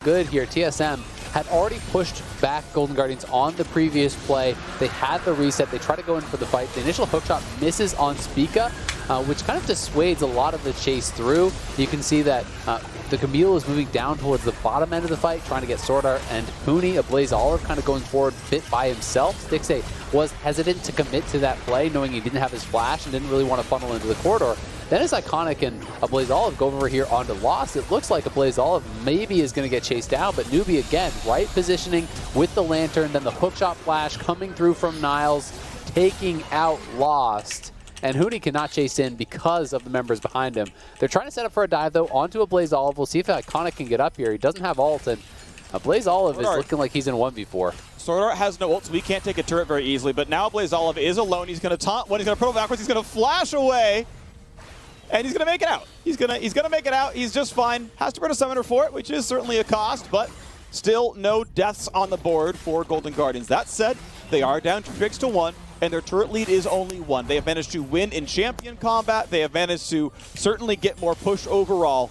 good here. TSM had already pushed back Golden Guardians on the previous play. They had the reset. They try to go in for the fight. The initial hookshot misses on Spica, which kind of dissuades a lot of the chase through. You can see that the Camille is moving down towards the bottom end of the fight, trying to get Sword Art, and Huni, a Blaze Olive, kind of going forward bit by himself. Stixxay was hesitant to commit to that play, knowing he didn't have his flash and didn't really want to funnel into the corridor. Then as Iconic and a Blaze Olive go over here onto Lost, it looks like a Blaze Olive maybe is going to get chased down, but Newbee again, right positioning with the Lantern, then the hookshot flash coming through from Niles, taking out Lost. And Huni cannot chase in because of the members behind him. They're trying to set up for a dive, though, onto a Blaze Olive. We'll see if Iconic can get up here. He doesn't have ult, and a Blaze Olive is looking like he's in 1v4. Sword Art has no ult, so he can't take a turret very easily, but now Blaze Olive is alone. He's going to taunt one, he's going to put him backwards, he's going to flash away, and he's going to make it out. He's going to make it out. He's just fine. Has to burn a summoner for it, which is certainly a cost, but still no deaths on the board for Golden Guardians. That said, they are down 2-1. And their turret lead is only 1. They have managed to win in champion combat. They have managed to certainly get more push overall.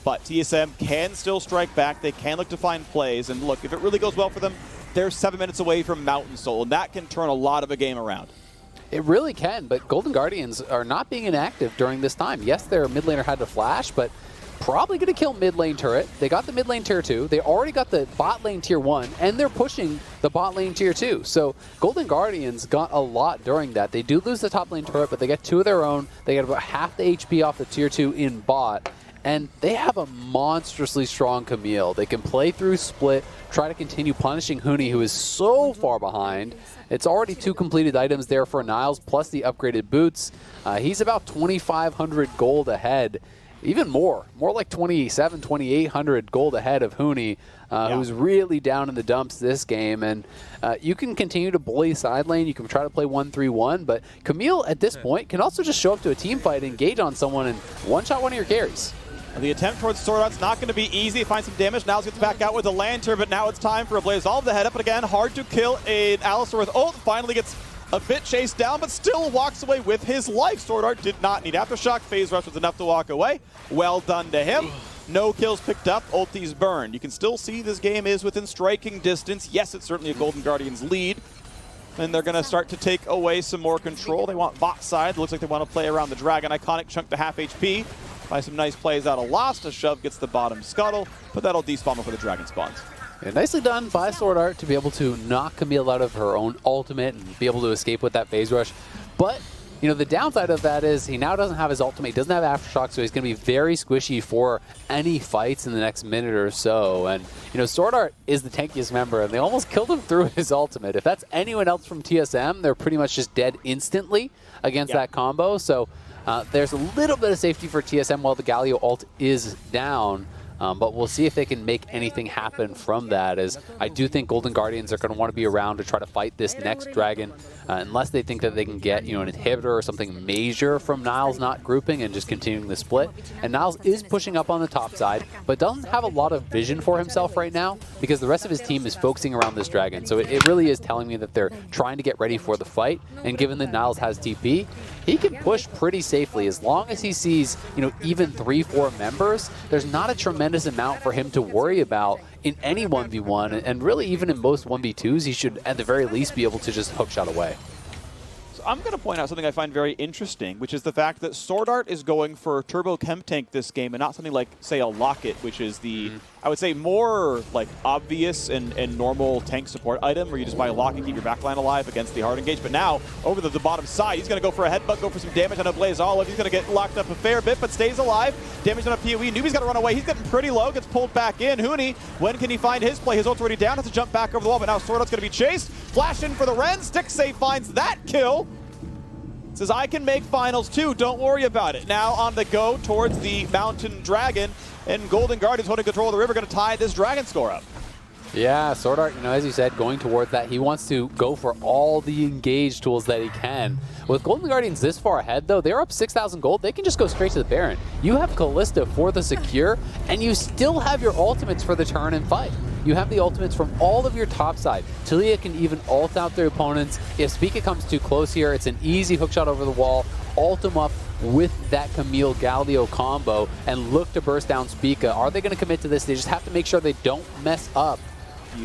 But TSM can still strike back. They can look to find plays. And look, if it really goes well for them, they're 7 minutes away from Mountain Soul. And that can turn a lot of a game around. It really can, but Golden Guardians are not being inactive during this time. Yes, their mid laner had to flash, but probably going to kill mid lane turret. They got the mid lane tier 2. They already got the bot lane tier 1, and they're pushing the bot lane tier 2. So Golden Guardians got a lot during that. They do lose the top lane turret, but they get 2 of their own. They get about half the HP off the tier 2 in bot. And they have a monstrously strong Camille. They can play through split, try to continue punishing Huni, who is so far behind. It's already 2 completed items there for Niles, plus the upgraded boots. He's about 2,500 gold ahead. Even more like 2,800 gold ahead of Huni, who's really down in the dumps this game. And you can continue to bully side lane. You can try to play 1-3-1, but Camille at this point can also just show up to a team fight, engage on someone, and one-shot one of your carries. The attempt towards Sword Art's not going to be easy. Find some damage. Niles gets back out with a Lantern, but now it's time for a Blaze Olive to head up. And again, hard to kill an Alistar with ult. Finally gets a bit chased down, but still walks away with his life. Sword Art did not need Aftershock. Phase Rush was enough to walk away. Well done to him. No kills picked up. Ulti's burned. You can still see this game is within striking distance. Yes, it's certainly a Golden Guardians lead. And they're going to start to take away some more control. They want bot side. Looks like they want to play around the Dragon. Iconic chunk to half HP. By some nice plays out of Lost. A shove gets the bottom scuttle, but that'll despawn before the Dragon spawns. Yeah, nicely done by Sword Art to be able to knock Camille out of her own ultimate and be able to escape with that phase rush. But, you know, the downside of that is he now doesn't have his ultimate, he doesn't have Aftershock, so he's going to be very squishy for any fights in the next minute or so. And, you know, Sword Art is the tankiest member, and they almost killed him through his ultimate. If that's anyone else from TSM, they're pretty much just dead instantly against that combo. So there's a little bit of safety for TSM while the Galio ult is down. But we'll see if they can make anything happen from that, as I do think Golden Guardians are going to want to be around to try to fight this next Dragon, unless they think that they can get, you know, an inhibitor or something major from Niles not grouping and just continuing the split. And Niles is pushing up on the top side, but doesn't have a lot of vision for himself right now because the rest of his team is focusing around this Dragon. So it really is telling me that they're trying to get ready for the fight, and given that Niles has TP, he can push pretty safely as long as he sees, you know, even 3-4 members. There's not a tremendous amount for him to worry about in any 1v1, and really even in most 1v2s, he should at the very least be able to just hookshot away. So I'm going to point out something I find very interesting, which is the fact that Sword Art is going for Turbo Chem Tank this game and not something like, say, a Locket, which is the, I would say, more like obvious and normal tank support item where you just buy a Locket, keep your backline alive against the hard engage. But now, over the bottom side, he's going to go for a headbutt, go for some damage on a Blaze Olive. He's going to get locked up a fair bit, but stays alive. Damage on a PoE. Newbee's got to run away. He's getting pretty low, gets pulled back in. Huni, when can he find his play? His ult's already down, has to jump back over the wall, but now Sword Art's going to be chased. Flash in for the Ren. Stixxay finds that kill. Says, I can make finals too, don't worry about it. Now on the go towards the Mountain Dragon, and Golden Guardians holding control of the river, going to tie this Dragon score up. Yeah, Sword Art, you know, as you said, going towards that, he wants to go for all the engage tools that he can. With Golden Guardians this far ahead, though, they're up 6,000 gold. They can just go straight to the Baron. You have Kalista for the secure, and you still have your ultimates for the turn and fight. You have the ultimates from all of your top side. Taliyah can even ult out their opponents. If Spica comes too close here, it's an easy hookshot over the wall, ult him up, with that Camille Galio combo and look to burst down Spica. Are they going to commit to this? They just have to make sure they don't mess up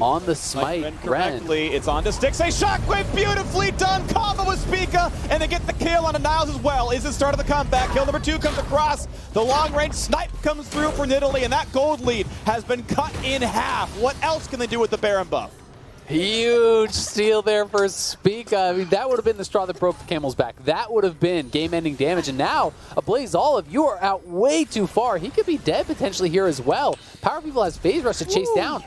on the smite. Correctly, it's on to Stixxay. Shockwave, beautifully done. Combo with Spica, and they get the kill on a Niles as well. Is the start of the comeback. Kill number 2 comes across. The long-range snipe comes through for Nidalee, and that gold lead has been cut in half. What else can they do with the Baron buff? Huge steal there for Spica. I mean, that would have been the straw that broke the camel's back. That would have been game-ending damage. And now, Ablaze Olive, you are out way too far. He could be dead potentially here as well. Power People has Phase Rush to chase down.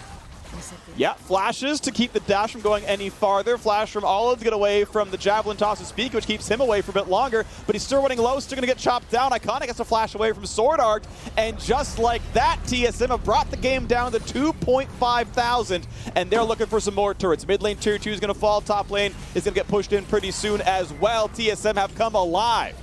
Yeah, flashes to keep the dash from going any farther. Flash from Olive to get away from the Javelin toss of Spica, which keeps him away for a bit longer, but he's still running low, still going to get chopped down. Iconic gets a flash away from Sword Art, and just like that, TSM have brought the game down to 2.5 thousand, and they're looking for some more turrets. Mid lane tier 2 is going to fall, top lane is going to get pushed in pretty soon as well. TSM have come alive.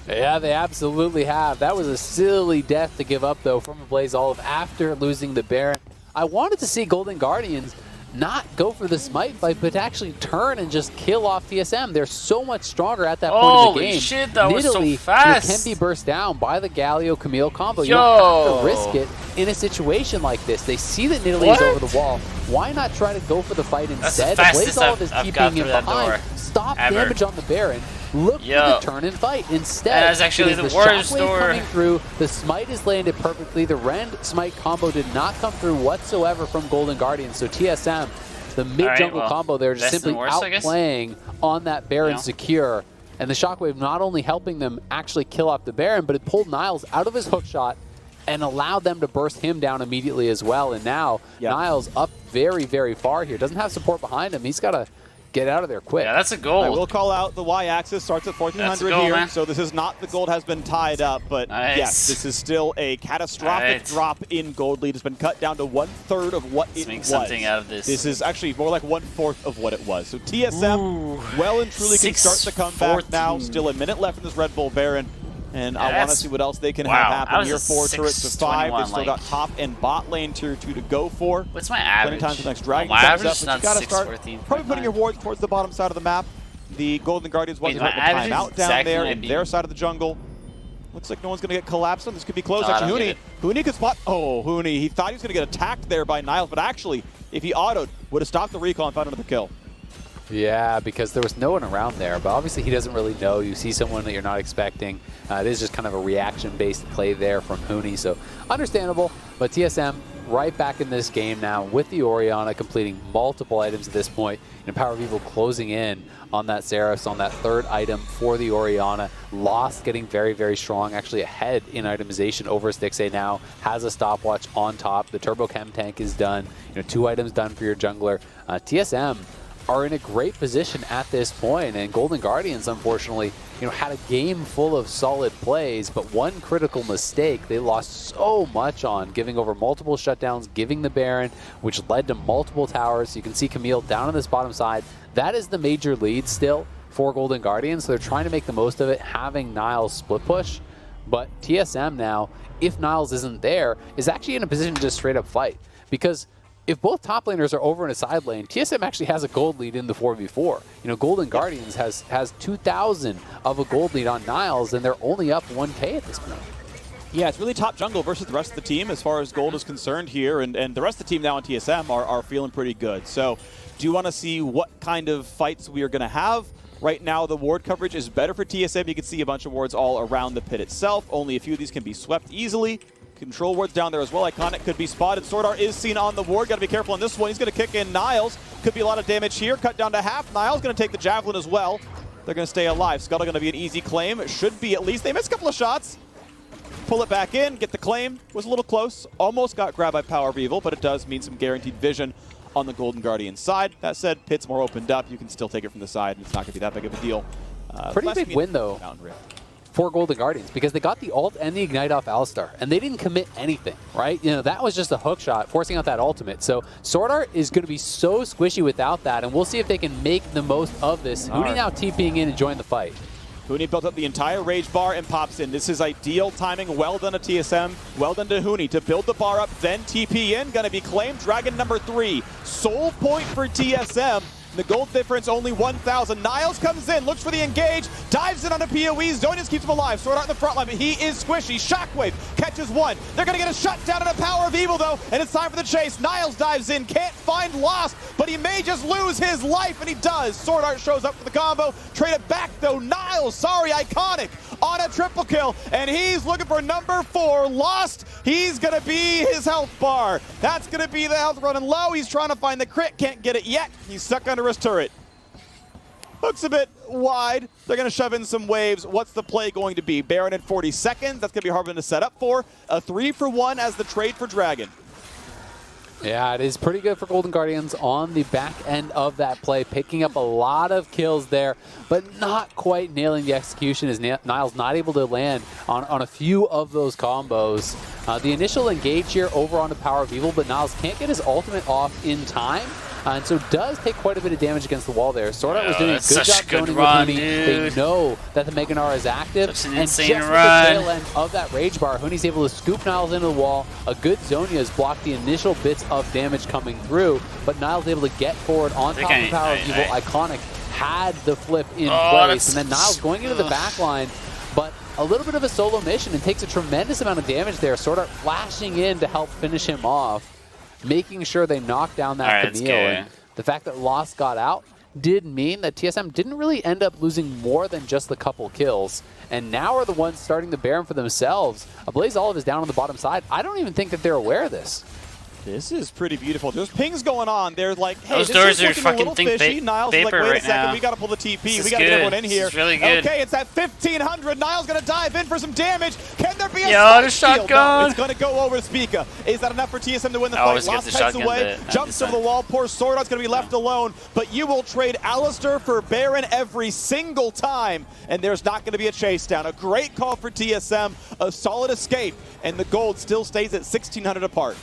Yeah, they absolutely have. That was a silly death to give up, though, from Ablaze Olive after losing the Baron. I wanted to see Golden Guardians not go for the smite fight, but to actually turn and just kill off TSM. They're so much stronger at that point in the game. Holy shit, that was so Nidalee, fast. can be burst down by the Galio Camille combo. You Yo. don't have to risk it in a situation like this. They see that Nidalee is over the wall. Why not try to go for the fight instead? That's the Blaze fastest Olive is I've keeping got him through that behind. door Stop ever. damage on the Baron. Look for the turn and fight instead. That's actually it is the worst shockwave door. coming through. The smite is landed perfectly. The Rend smite combo did not come through whatsoever from Golden Guardians. So TSM, the mid-jungle combo there, just simply outplaying on that Baron secure. And the shockwave not only helping them actually kill off the Baron, but it pulled Niles out of his hookshot and allowed them to burst him down immediately as well. And now Niles up very, very far here. Doesn't have support behind him. He's got to get out of there quick. Yeah, that's a gold. I will call out the Y-axis starts at 1400 gold, here, man. so this is not the gold has been tied up, but yes, this is still a catastrophic drop in gold lead. It's been cut down to 1/3 of what Let's it make was. something out of this. This is actually more like 1/4 of what it was. So TSM well and truly can start the comeback now. Still a minute left in this Red Bull Baron. And I want to see what else they can have happen here. 4 turrets to 5. They've still got top and bot lane tier 2 to go for. What's my average? Plenty of time for the next Dragon my comes average up, is but not you gotta start 614. probably putting your wards towards the bottom side of the map. The Golden Guardians want to my put the average timeout is down exactly there my in beam. their side of the jungle. Looks like no one's going to get collapsed on. This could be close. No, I Actually, don't Huni could spot. Oh, Huni. He thought he was going to get attacked there by Niles, but actually, if he autoed, would have stopped the recall and found another kill. Yeah, because there was no one around there, but obviously he doesn't really know. You see someone that you're not expecting. It is just kind of a reaction-based play there from Huni, so understandable. But TSM right back in this game now with the Orianna completing multiple items at this point, and Power of Evil closing in on that Seraph, on that third item for the Orianna. Lost getting very, very strong, actually ahead in itemization over Stixxay now, has a stopwatch on top. The Turbo Chem Tank is done. 2 items done for your jungler. TSM are in a great position at this point, and Golden Guardians, unfortunately, had a game full of solid plays, but one critical mistake they lost so much on, giving over multiple shutdowns, giving the Baron, which led to multiple towers. You can see Camille down on this bottom side. That is the major lead still for Golden Guardians, so they're trying to make the most of it, having Niles split push. But TSM now, if Niles isn't there, is actually in a position to just straight up fight, because if both top laners are over in a side lane, TSM actually has a gold lead in the 4v4. Golden Guardians has 2,000 of a gold lead on Niles, and they're only up 1k at this point. Yeah, it's really top jungle versus the rest of the team as far as gold is concerned here, and the rest of the team now on TSM are feeling pretty good. So do you want to see what kind of fights we are going to have? Right now, the ward coverage is better for TSM. You can see a bunch of wards all around the pit itself. Only a few of these can be swept easily. Control wards down there as well. Iconic could be spotted. Sword Art is seen on the ward. Got to be careful on this one. He's going to kick in Niles. Could be a lot of damage here. Cut down to half. Niles going to take the Javelin as well. They're going to stay alive. Scuttle going to be an easy claim. It should be at least. They missed a couple of shots. Pull it back in. Get the claim. Was a little close. Almost got grabbed by Power of Evil, but it does mean some guaranteed vision on the Golden Guardian side. That said, pit's more opened up. You can still take it from the side, and it's not going to be that big of a deal. Pretty big win, though, for Golden Guardians, because they got the ult and the ignite off Alistar, and they didn't commit anything, right? That was just a hook shot, forcing out that ultimate. So Sword Art is going to be so squishy without that, and we'll see if they can make the most of this. Huni now TPing in and join the fight. Huni built up the entire rage bar and pops in. This is ideal timing. Well done to TSM. Well done to Huni to build the bar up, then TP in. Going to be claimed. Dragon number 3. Soul point for TSM. The gold difference only 1,000. Niles comes in, looks for the engage, dives in on a PoE. Zonius keeps him alive. Sword Art in the front line, but he is squishy. Shockwave catches one. They're going to get a shutdown and a Power of Evil, though, and it's time for the chase. Niles dives in, can't find Lost, but he may just lose his life, and he does. Sword Art shows up for the combo. Trade it back, though. Niles, sorry, Iconic on a triple kill, and he's looking for number 4. Lost, he's going to be his health bar. That's going to be the health running low. He's trying to find the crit, can't get it yet. He's stuck under his turret. Hook's a bit wide. They're going to shove in some waves. What's the play going to be? Baron in 40 seconds. That's going to be a hard one to set up for. A 3-for-1 as the trade for Dragon. Yeah, it is pretty good for Golden Guardians on the back end of that play, picking up a lot of kills there, but not quite nailing the execution as Niles not able to land on a few of those combos. The initial engage here over on the Power of Evil, but Niles can't get his ultimate off in time. And so does take quite a bit of damage against the wall there. Sword Art was doing a good job zoning with Huni. They know that the Mega Gnar is active. Such an and insane just run. with the tail end of that Rage Bar, Huni's able to scoop Niles into the wall. A good Zhonya has blocked the initial bits of damage coming through, but Niles able to get forward on top of the Power of Evil. Iconic had the flip in place, and then Niles going into the back line, but a little bit of a solo mission and takes a tremendous amount of damage there. Sword Art flashing in to help finish him off, making sure they knock down that Camille. And the fact that Lost got out did mean that TSM didn't really end up losing more than just the couple kills, and now are the ones starting the Baron for themselves. Blaze Olive is down on the bottom side. I don't even think that they're aware of this. This is pretty beautiful. There's pings going on. They're like, hey, those this doors is are looking fucking a little fishy. Niles is like, wait a second, we got to pull the TP. We got to get everyone in here. This is really good. Okay, it's at 1,500. Niles going to dive in for some damage. Can there be a the shotgun? shotgun. No, it's going to go over to Spica. Is that enough for TSM to win the fight? always get Lost the heads shotgun away, bit. jumps over the wall. Poor Sword Art's going to be left alone, but you will trade Alistair for Baron every single time, and there's not going to be a chase down. A great call for TSM, a solid escape, and the gold still stays at 1,600 apart.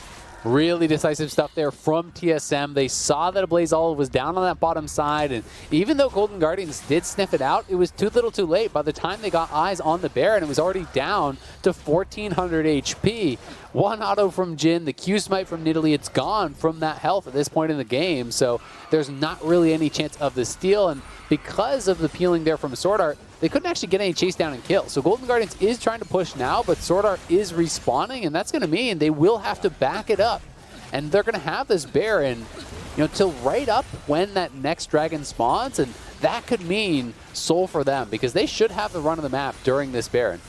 Really decisive stuff there from TSM. They saw that Blaze Olive was down on that bottom side, and even though Golden Guardians did sniff it out, it was too little too late. By the time they got eyes on the Baron, it was already down to 1,400 HP. One auto from Jhin, the Q Smite from Nidalee, it's gone from that health at this point in the game, so there's not really any chance of the steal, and because of the peeling there from Sword Art, they couldn't actually get any chase down and kill. So Golden Guardians is trying to push now, but Sword Art is respawning, and that's going to mean they will have to back it up. And they're going to have this Baron, till right up when that next dragon spawns, and that could mean Soul for them, because they should have the run of the map during this Baron.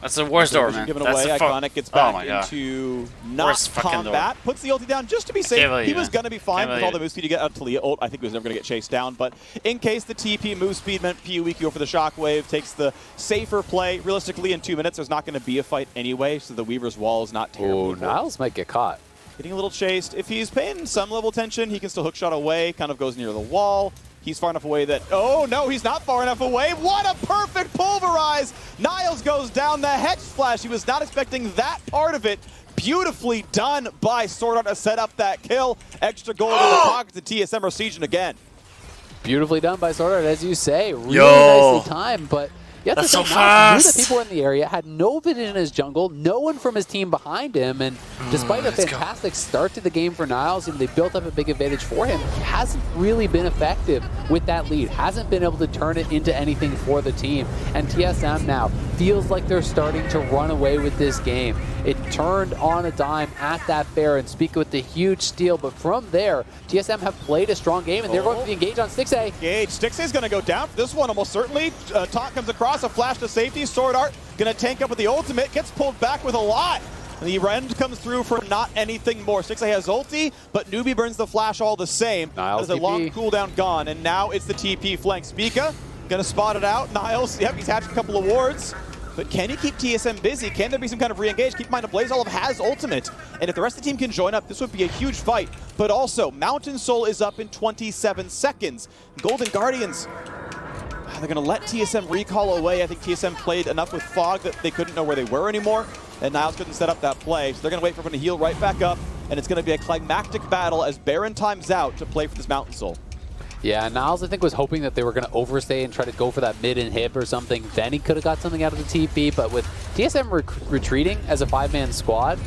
That's the worst door, man. Given That's away, Iconic gets back into not combat, puts the ulti down just to be safe. He was going to be fine with all the move speed you get out of Taliyah ult. I think he was never going to get chased down, but in case the TP move speed meant PoE go for the Shockwave, takes the safer play. Realistically, in 2 minutes, there's not going to be a fight anyway, so the Weaver's wall is not terrible. Oh, Niles might get caught. Getting a little chased. If he's paying some level attention, he can still hook shot away, kind of goes near the wall. He's far enough away that, oh no, he's not far enough away. What a perfect pulverize. Niles goes down the Hex Splash. He was not expecting that part of it. Beautifully done by Sword Art to set up that kill. Extra gold in the pocket to TSM are sieging again. Beautifully done by Sword Art, as you say. Really nicely timed, but you have to say, Niles knew that people were in the area, had no vision in his jungle, no one from his team behind him, and despite a fantastic start to the game for Niles, they built up a big advantage for him, hasn't really been effective with that lead, hasn't been able to turn it into anything for the team, and TSM now feels like they're starting to run away with this game. It turned on a dime at that Baron, Spica with the huge steal, but from there, TSM have played a strong game, and they're going to engage on Stixxay. Engage. Stixxay is going to go down for this one almost certainly. Taunt comes across, a flash to safety. Sword Art going to tank up with the ultimate, gets pulled back with a lot. The Rend comes through for not anything more. Stixxay has ulti, but Newbie burns the flash all the same. Niles has a long cooldown gone, and now it's the TP flank. Spica going to spot it out. Niles, yep, he's hatched a couple of wards. But can you keep TSM busy? Can there be some kind of re-engage? Keep in mind, Blaze Olive has ultimate. And if the rest of the team can join up, this would be a huge fight. But also, Mountain Soul is up in 27 seconds. Golden Guardians, they're going to let TSM recall away. I think TSM played enough with Fog that they couldn't know where they were anymore. And Niles couldn't set up that play. So they're going to wait for him to heal right back up. And it's going to be a climactic battle as Baron times out to play for this Mountain Soul. Yeah, Niles, I think, was hoping that they were going to overstay and try to go for that mid inhib or something. Then he could have got something out of the TP. But with TSM retreating as a 5-man squad,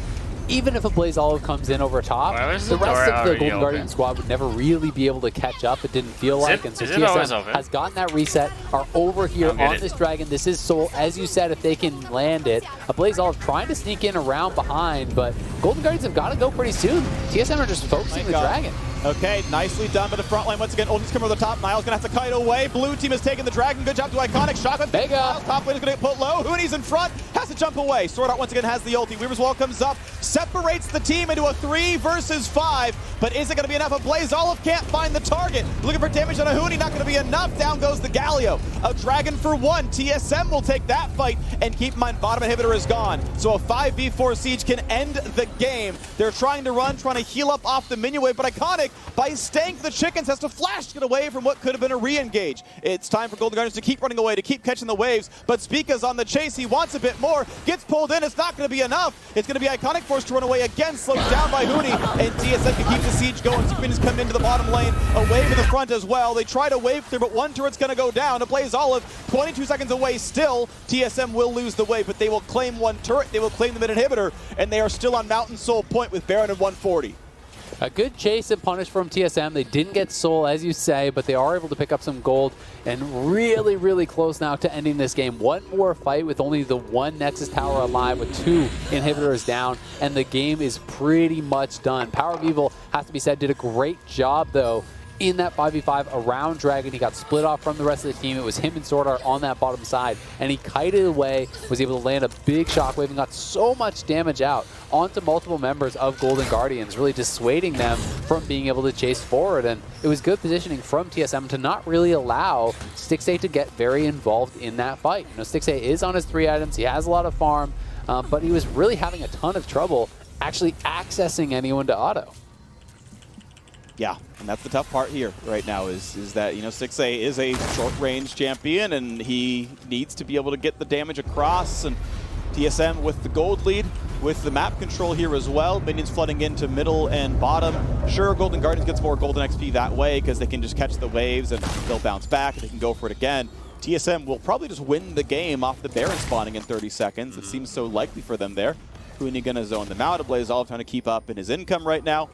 even if a Blaze Olive comes in over top, Why was the the door rest of the already Golden Guardian open? squad would never really be able to catch up. It didn't feel like, and so is it always TSM open? has gotten that reset, are over here I'll get on it. this Dragon. This is Soul, as you said, if they can land it. A Blaze Olive trying to sneak in around behind, but Golden Guardians have got to go pretty soon. TSM are just focusing the Dragon. Okay, nicely done by the front line. Once again, Ultimate's coming over the top. Niall's going to have to kite away. Blue team has taken the Dragon. Good job to Iconic. Shotgun. Mega. Niall's top lane is going to get put low. Hooney's in front. Has to jump away. Sword Art once again has the ulti. Weaver's Wall comes up. Separates the team into a 3 versus 5. But is it going to be enough? A Blaze Olive can't find the target. Looking for damage on a Hooney. Not going to be enough. Down goes the Galio. A Dragon for 1. TSM will take that fight. And keep in mind, bottom inhibitor is gone. So a 5v4 siege can end the game. They're trying to run, trying to heal up off the minion wave. But Iconic, by staying for the chickens, has to flash to get away from what could have been a re-engage. It's time for Golden Guardians to keep running away, to keep catching the waves. But Spica's on the chase. He wants a bit more. Gets pulled in. It's not going to be enough. It's going to be Iconic forced to run away again, slowed down by Hooney. And TSM can keep the siege going. Superminions come into the bottom lane. A wave in the front as well. They try to wave through, but one turret's going to go down. A Blaze Olive, 22 seconds away still. TSM will lose the wave, but they will claim one turret. They will claim the mid inhibitor, and they are still on Mountain Soul point with Baron at 140. A good chase and punish from TSM. They didn't get Soul, as you say, but they are able to pick up some gold and really, really close now to ending this game. One more fight with only the one Nexus Tower alive with 2 inhibitors down, and the game is pretty much done. Power of Evil, has to be said, did a great job, though, in that 5v5 around Dragon. He got split off from the rest of the team. It was him and Sword Art on that bottom side, and he kited away, was able to land a big shockwave and got so much damage out onto multiple members of Golden Guardians, really dissuading them from being able to chase forward. And it was good positioning from TSM to not really allow Stixxay to get very involved in that fight. You know, Stixxay is on his 3 items. He has a lot of farm, but he was really having a ton of trouble actually accessing anyone to auto. Yeah, and that's the tough part here right now is that, you know, Stixxay is a short-range champion, and he needs to be able to get the damage across, and TSM with the gold lead, with the map control here as well. Minions flooding into middle and bottom. Sure, Golden Guardians gets more golden XP that way because they can just catch the waves and they'll bounce back and they can go for it again. TSM will probably just win the game off the Baron spawning in 30 seconds. It seems so likely for them there. Hooney gonna zone them out. A Blaze Olive trying to keep up in his income right now.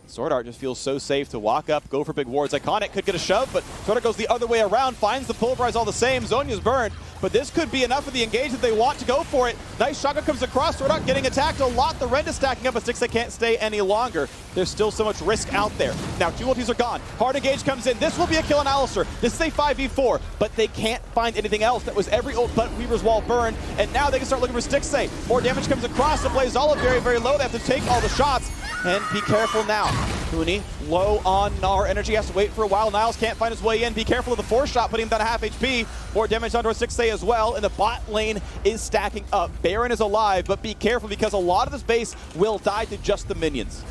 Sword Art just feels so safe to walk up, go for big wards. Iconic could get a shove, but Sword Art goes the other way around, finds the pulverize all the same. Zhonya's burned, but this could be enough of the engagement they want to go for it. Nice shotgun comes across, Sword Art getting attacked a lot. The Rend is stacking up, but Stixxay can't stay any longer. There's still so much risk out there. Now 2 ultis are gone. Hard engage comes in. This will be a kill on Alistar. This is a 5v4, but they can't find anything else. That was every ult but Weaver's Wall burned, and now they can start looking for Stixxay. More damage comes across. The Blaze Olive very, very low. They have to take all the shots, and be careful now. Hooney low on Gnar energy, has to wait for a while. Niles can't find his way in. Be careful of the 4 shot, putting him down to half HP. More damage onto a Stixxay as well, and the bot lane is stacking up. Baron is alive, but be careful because a lot of this base will die to just the minions.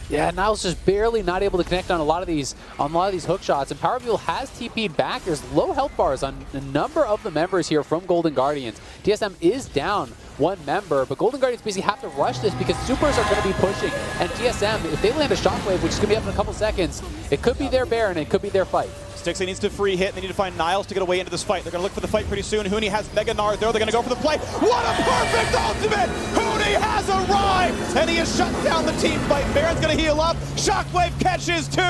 Yeah, Niles just barely not able to connect on a lot of these hook shots, and Power of Evil has TP'd back. There's low health bars on a number of the members here from Golden Guardians. TSM is down 1 member, but Golden Guardians basically have to rush this because supers are going to be pushing, and TSM, if they land a shockwave, which is going to be up in a couple seconds, it could be their Baron, it could be their fight. Stixxay needs to free hit. They need to find Niles to get away into this fight. They're going to look for the fight pretty soon. Hooney has Mega Gnar there. They're going to go for the play. What a perfect ultimate! Hooney has arrived, and he has shut down the team fight. Baron's going to heal up. Shockwave catches 2.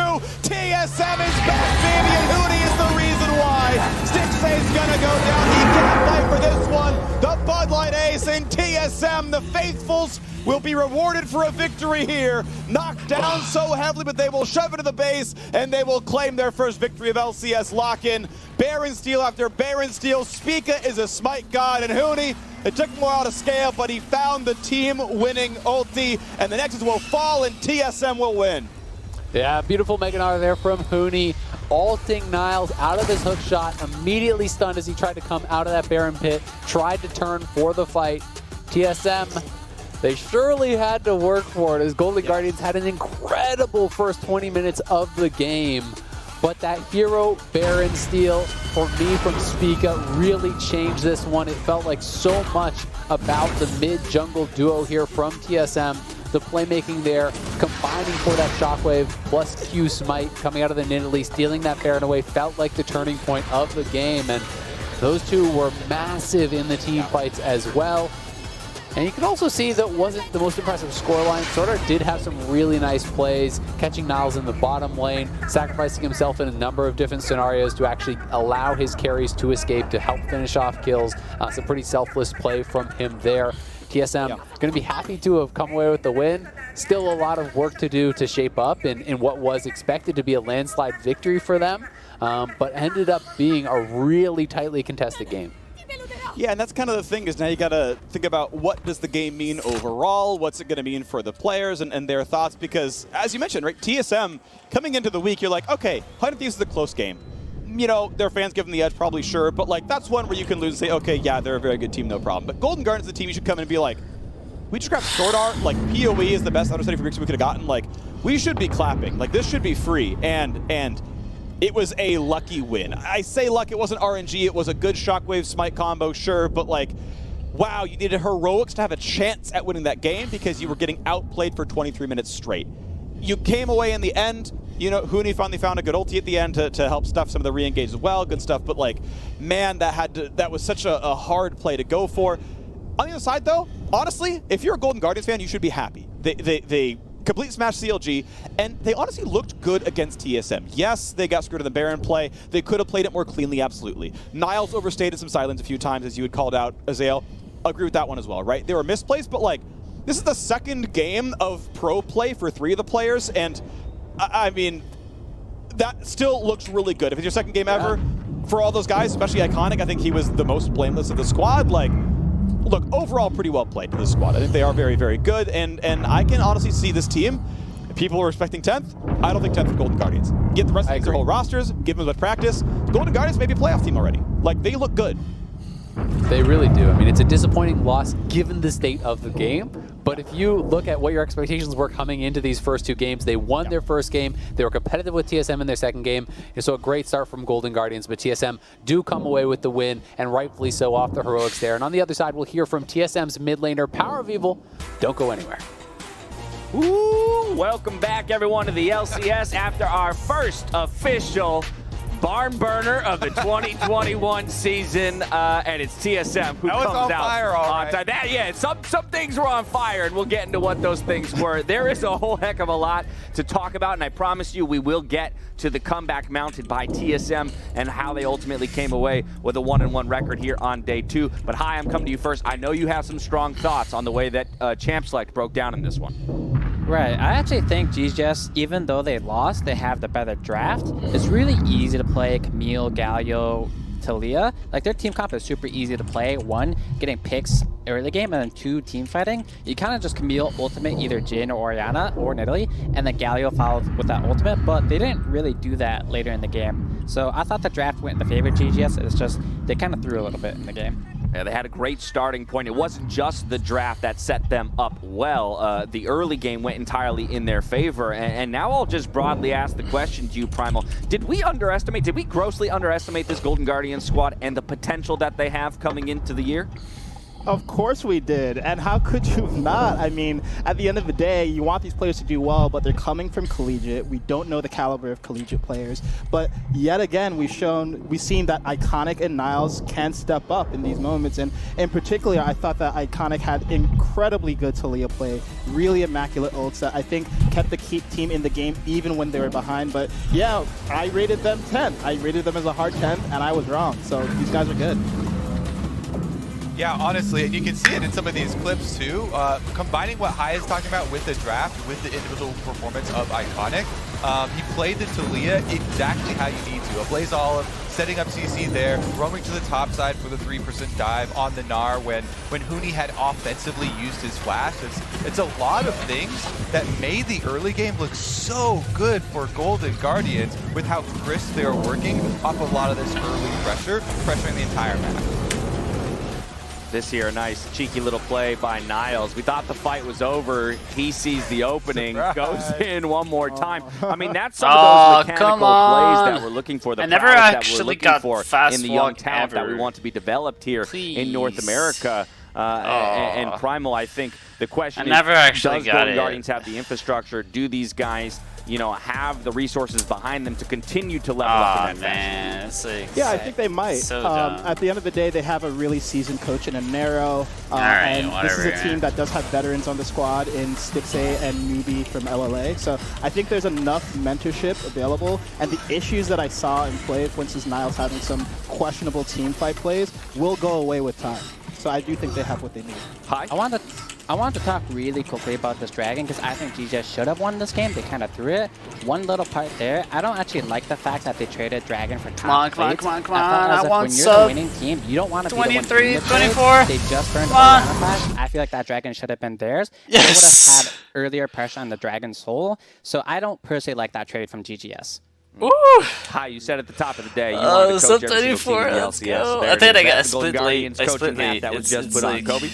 TSM is back, baby, and Hooney is the reason why. Stixxay's going to go down. He can't fight for this one. The Bud Light Ace and TSM, the faithfuls, will be rewarded for a victory here. Knocked down so heavily, but they will shove it to the base, and they will claim their first victory of LCS lock-in. Baron steal after Baron steal. Spica is a smite god, and Hooney, it took him a while to scale, but he found the team-winning ulti, and the Nexus will fall, and TSM will win. Yeah, beautiful Mega Gnar there from Hooney, ulting Niles out of his hook shot, immediately stunned as he tried to come out of that Baron pit, tried to turn for the fight. TSM, they surely had to work for it, as Golden Guardians had an incredible first 20 minutes of the game. But that hero Baron steal, for me from Spica, really changed this one. It felt like so much about the mid-jungle duo here from TSM. The playmaking there, combining for that shockwave, plus Q smite coming out of the Nidalee, stealing that Baron away, felt like the turning point of the game. And those two were massive in the team fights as well. And you can also see that wasn't the most impressive scoreline. Sword Art did have some really nice plays, catching Niles in the bottom lane, sacrificing himself in a number of different scenarios to actually allow his carries to escape to help finish off kills. Some pretty selfless play from him there. TSM going to be happy to have come away with the win. Still a lot of work to do to shape up in what was expected to be a landslide victory for them, but ended up being a really tightly contested game. Yeah, and that's kind of the thing, is now you got to think about what does the game mean overall, what's it going to mean for the players and their thoughts, because as you mentioned, right, TSM coming into the week, you're like, okay, Hundred Thieves is a close game. You know, their fans give them the edge, probably, sure, but like that's one where you can lose and say, okay, yeah, they're a very good team, no problem. But Golden Guardians is the team you should come in and be like, we just grabbed Sword Art, like PoE is the best understudy for Grixis we could have gotten, like we should be clapping, like this should be free, and it was a lucky win. I say luck, it wasn't RNG, it was a good Shockwave Smite combo, sure, but like, wow, you needed heroics to have a chance at winning that game because you were getting outplayed for 23 minutes straight. You came away in the end, you know, Huni finally found a good ulti at the end to help stuff some of the re-engage as well, good stuff, but like, man, that was such a hard play to go for. On the other side though, honestly, if you're a Golden Guardians fan, you should be happy. They complete smash CLG, and they honestly looked good against TSM. Yes, they got screwed in the Baron play. They could have played it more cleanly, absolutely. Niles overstated some silence a few times, as you had called out, Azael. Agree with that one as well, right? There were misplays, but like, this is the second game of pro play for 3 of the players, and I mean, that still looks really good. If it's your second game ever, for all those guys, especially Iconic, I think he was the most blameless of the squad. Like, look, overall pretty well played to this squad. I think they are very, very good, and I can honestly see this team, people are expecting 10th. I don't think 10th for Golden Guardians. Get the rest of their whole rosters, give them a practice. Golden Guardians may be a playoff team already. Like, they look good. They really do. I mean, it's a disappointing loss given the state of the game, but if you look at what your expectations were coming into these first 2 games, they won their first game, they were competitive with TSM in their second game, and so a great start from Golden Guardians, but TSM do come away with the win, and rightfully so off the heroics there. And on the other side, we'll hear from TSM's mid laner, Power of Evil. Don't go anywhere. Ooh, welcome back everyone to the LCS after our first official barn burner of the 2021 season, and it's TSM who comes out fire, on time. Yeah, some things were on fire, and we'll get into what those things were. There is a whole heck of a lot to talk about, and I promise you we will get to the comeback mounted by TSM and how they ultimately came away with a 1-1 record here on day 2. But hi, I'm coming to you first. I know you have some strong thoughts on the way that Champ Select broke down in this one. Right, I actually think GGS, even though they lost, they have the better draft. It's really easy to play Camille, Galio, Taliyah. Like, their team comp is super easy to play. 1, getting picks early game, and then 2, team fighting. You kind of just Camille ultimate either Jhin or Orianna or Nidalee, and then Galio followed with that ultimate, but they didn't really do that later in the game. So I thought the draft went in the favor of GGS. It's just they kind of threw a little bit in the game. Yeah, they had a great starting point. It wasn't just the draft that set them up well. The early game went entirely in their favor. And now I'll just broadly ask the question to you, Primal. Did we grossly underestimate this Golden Guardians squad and the potential that they have coming into the year? Of course we did, and how could you not? I mean, at the end of the day, you want these players to do well, but they're coming from collegiate. We don't know the caliber of collegiate players, but yet again, we've seen that Iconic and Niles can step up in these moments, and in particular, I thought that Iconic had incredibly good Taliyah play, really immaculate ults that I think kept the team in the game even when they were behind, but yeah, I rated them 10. I rated them as a hard 10, and I was wrong, so these guys are good. Yeah, honestly, and you can see it in some of these clips too. Combining what Hai is talking about with the draft, with the individual performance of Iconic, he played the Taliyah exactly how you need to. A Blaze Olive, setting up CC there, roaming to the top side for the 3% dive on the Gnar when Huni had offensively used his flash. It's a lot of things that made the early game look so good for Golden Guardians with how crisp they are working off a lot of this early pressure, pressuring the entire map. This here, a nice cheeky little play by Niles. We thought the fight was over. He sees the opening, goes in one more time. I mean, that's some of those mechanical plays that we're looking for. The I never actually actually that we're looking got for fast in the young walk talent ever. that we want to be developed here Please. in North America. And Primal, I think the question is, never actually does got Golden it. Guardians have the infrastructure? Do these guys you know, have the resources behind them to continue to level up in that fashion. Man, it's like, Yeah, I think they might. So dumb. At the end of the day, they have a really seasoned coach in Anero, right, and this is whatever, a team man. that does have veterans on the squad in Stixxay and Newbie from LLA. So I think there's enough mentorship available, and the issues that I saw in play, for instance, Niles having some questionable team fight plays, will go away with time. So I do think they have what they need. Hi. I want to talk really quickly about this Dragon because I think GGS should have won this game. They kind of threw it. One little part there, I don't actually like the fact that they traded Dragon for top Come on, plates. come on, come I felt on. as I if want when you're sub. the winning team, you don't want to be the one 23, doing the trade. 24. They just burned Come on. Oriana Flash. I feel like that Dragon should have been theirs. Yes. They would have had earlier pressure on the Dragon's soul. So I don't personally like that trade from GGS. Woo! Hi, you said at the top of the day you wanted to coach sub every single 34, team in the let's LCS. go. There I it think is. I got That's the Golden split lead. Guardians I coaching split hat lead. that was It's- just it's put on like- Kobe.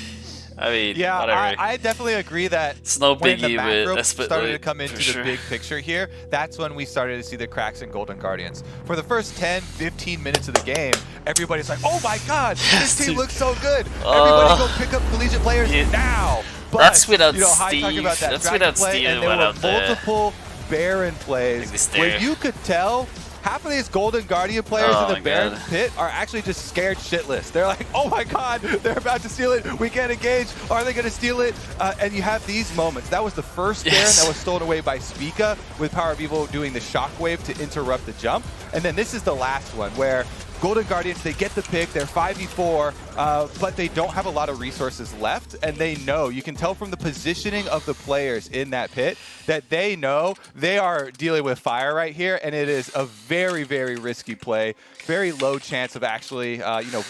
I mean, Yeah, whatever. I definitely agree that It's no when the biggie, but macro a split started lead, to come for into sure. the big picture here, that's when we started to see the cracks in Golden Guardians. For the first 10, 15 minutes of the game, everybody's like, oh my god, this team dude. looks so good. Everybody go pick up collegiate players Yeah. now. But, That's without you know, Hyde talking about Steve. that That's Dragon without play, Steve and there went were out there. multiple Baron plays Like where this you could tell half of these Golden Guardian players Oh in my the Baron God. pit are actually just scared shitless. They're like, oh my god, they're about to steal it. We can't engage. Are they going to steal it? And you have these moments. That was the first Baron Yes. that was stolen away by Spica with Power of Evil doing the shockwave to interrupt the jump. And then this is the last one where Golden Guardians, they get the pick, they're 5v4, but they don't have a lot of resources left, and they know, you can tell from the positioning of the players in that pit, that they know they are dealing with fire right here, and it is a very, very risky play. Very low chance of actually,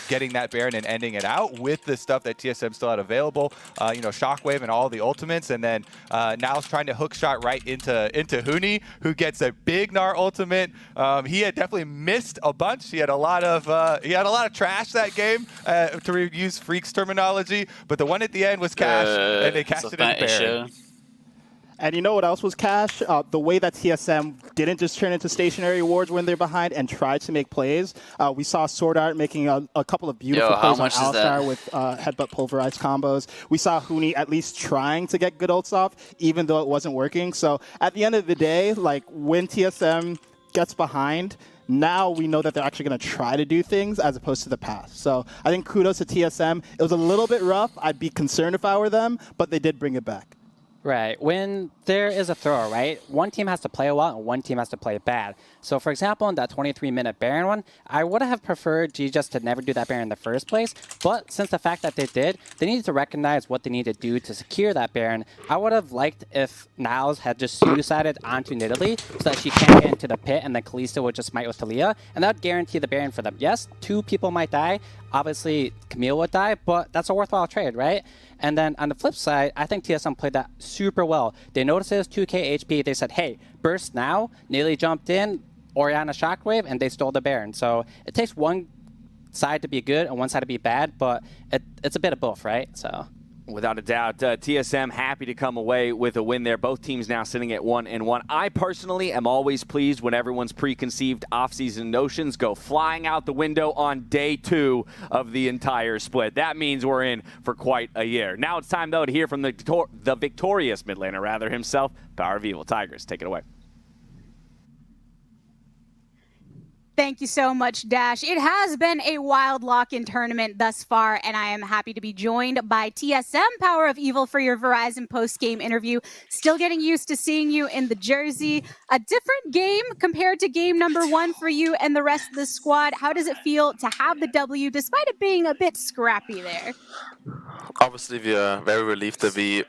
getting that Baron and ending it out with the stuff that TSM still had available. Shockwave and all the ultimates, and then Now's trying to hook shot right into Huni, who gets a big Gnar ultimate. He had definitely missed a bunch. He had a lot of trash that game, to use Freak's terminology. But the one at the end was cash, and they cashed it in Baron. And you know what else was cash? The way that TSM didn't just turn into stationary wards when they're behind and tried to make plays. We saw Sword Art making a couple of beautiful Yo, how plays on much is that? Alistar with headbutt pulverized combos. We saw Huni at least trying to get good ults off, even though it wasn't working. So at the end of the day, like when TSM gets behind, now we know that they're actually going to try to do things as opposed to the past. So I think kudos to TSM. It was a little bit rough. I'd be concerned if I were them, but they did bring it back. Right. When there is a throw, right, one team has to play well and one team has to play bad. So, for example, in that 23-minute Baron one, I would have preferred G just to never do that Baron in the first place. But since the fact that they did, they needed to recognize what they need to do to secure that Baron. I would have liked if Niles had just suicided onto Nidalee so that she can't get into the pit and then Kalista would just smite with Taliyah. And that would guarantee the Baron for them. Yes, 2 people might die. Obviously, Camille would die, but that's a worthwhile trade, right? And then on the flip side, I think TSM played that super well. They noticed it was 2k HP. They said, hey, burst now. Nearly jumped in, Oriana Shockwave, and they stole the Baron. So it takes one side to be good and one side to be bad, but it's a bit of both, right? So. Without a doubt, TSM happy to come away with a win there. Both teams now sitting at 1-1. I personally am always pleased when everyone's preconceived offseason notions go flying out the window on day 2 of the entire split. That means we're in for quite a year. Now it's time, though, to hear from the victorious mid laner, rather himself, Power of Evil. Tigers, take it away. Thank you so much, Dash. It has been a wild lock-in tournament thus far, and I am happy to be joined by TSM Power of Evil for your Verizon post-game interview. Still getting used to seeing you in the jersey. A different game compared to game number 1 for you and the rest of the squad. How does it feel to have the W, despite it being a bit scrappy there? Obviously, we are very relieved that we,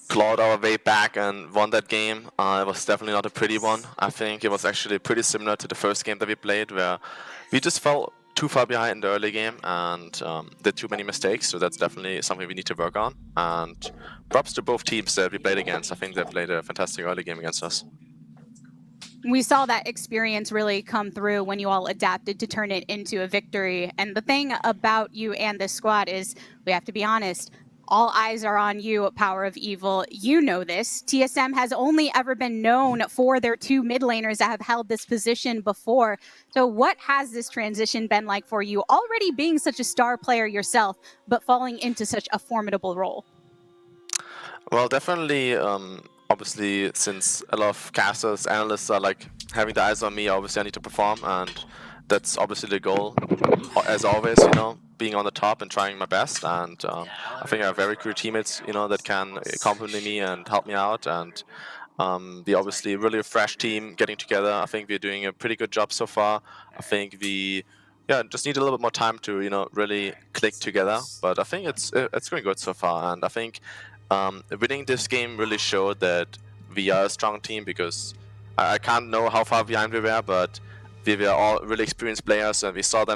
clawed our way back and won that game. It was definitely not a pretty one. I think it was actually pretty similar to the first game that we played, where we just fell too far behind in the early game and did too many mistakes. So that's definitely something we need to work on. And props to both teams that we played against. I think they played a fantastic early game against us. We saw that experience really come through when you all adapted to turn it into a victory. And the thing about you and this squad is, we have to be honest, all eyes are on you, Power of Evil. You know this. TSM has only ever been known for their 2 mid laners that have held this position before. So what has this transition been like for you, already being such a star player yourself, but falling into such a formidable role? Well, definitely, obviously, since a lot of casters, analysts are like having the eyes on me, obviously I need to perform, and that's obviously the goal. As always, you know, being on the top and trying my best. And I think I have very cool teammates, you know, that can accompany me and help me out. And we obviously really a fresh team getting together. I think we're doing a pretty good job so far. I think we just need a little bit more time to, you know, really click together. But I think it's going good so far. And I think winning this game really showed that we are a strong team, because I can't know how far behind we were, but we were all really experienced players and we saw them